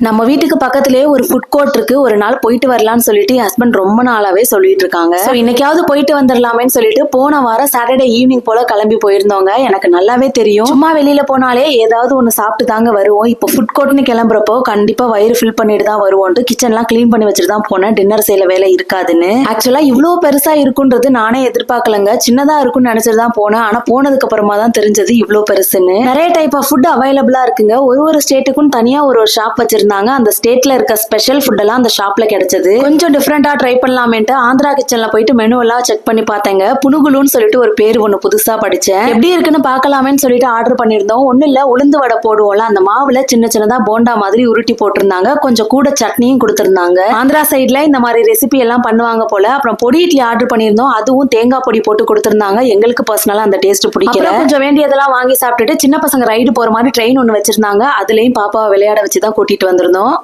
நம்ம வீட்டுக்கு பக்கத்திலேயே ஒரு ஃபுட் கோர்ட் இருக்கு. ஒரு நாள் போயிட்டு வரலாம்னு சொல்லிட்டு என் ஹஸ்பண்ட் ரொம்ப நாளாவே சொல்லிட்டு இருக்காங்க. சோ இன்னைக்காவது போயிட்டு வந்துடலாமேன்னு சொல்லிட்டு போன வாரம் சாட்டர்டே ஈவினிங் போல கிளம்பி போயிருந்தோங்க. எனக்கு நல்லாவே தெரியும், சும்மா வெளியில போனாலே ஏதாவது ஒண்ணு சாப்பிட்டு தாங்க வருவோம். இப்போ ஃபுட் கோர்ட்னு கிளம்புறப்போ கண்டிப்பா வயிறு ஃபில் பண்ணிட்டு தான் வருவோம். கிச்சன்லாம் கிளீன் பண்ணி வச்சுட்டு தான் போனேன், டின்னர் செய்யல வேலை இருக்காதுன்னு. ஆக்சுவலா இவ்வளவு பெருசா இருக்குன்றது நானே எதிர்பார்க்கலங்க. சின்னதா இருக்கும்னு நினைச்சிட்டு தான் போனேன். ஆனா போனதுக்கு அப்புறமா தான் தெரிஞ்சது இவ்வளவு பெருசுன்னு. நிறைய டைப் ஆஃப் ஃபுட் அவைலபிளா இருக்குங்க. ஒரு ஸ்டேட்டுக்கும் தனியா ஒரு ஷாப் வச்சிருந்தாங்க. அந்த ஸ்டேட்ல இருக்க ஸ்பெஷல் ஃபுட் எல்லாம் அந்த ஷாப்ல கிடைச்சது. கொஞ்சம் டிஃபரெண்டா ட்ரை பண்ணலாமேன்ட்டு ஆந்திரா கிச்சன்ல போயிட்டு மெனு எல்லாம் செக் பண்ணி பார்த்தேங்க. புனுகுலுன்னு சொல்லிட்டு ஒரு பேர் ஒண்ணு புதுசா படிச்சேன். எப்படி இருக்குன்னு பார்க்கலாமேன்னு சொல்லிட்டு ஆர்டர் பண்ணிருந்தோம். ஒண்ணு இல்ல, உளுந்து வடை போடுவோம்ல, அந்த மாவுல சின்ன சின்னதா போண்டா மாதிரி உருட்டி போட்டிருந்தாங்க. கொஞ்சம் கூட சட்னியும் கொடுத்திருந்தாங்க. ஆந்திரா சைட்ல இந்த மாதிரி ரெசிபி எல்லாம் பண்ணுவாங்க போல. அப்புறம் பொடி இட்லி ஆர்டர் பண்ணிருந்தோம். அதுவும் தேங்காய் பொடி போட்டு கொடுத்திருந்தாங்க. எங்களுக்கு பர்சனலா அந்த டேஸ்ட் பிடிக்கல. கொஞ்சம் வேண்டியதெல்லாம் வாங்கி சாப்பிட்டுட்டு சின்ன பசங்க ரைடு போற மாதிரி ட்ரெயின் ஒண்ணு வச்சிருந்தாங்க. அதுலயும் பாப்பாவை விளையாட வச்சுதான் கூட்டிட்டு வந்திருந்தோம்.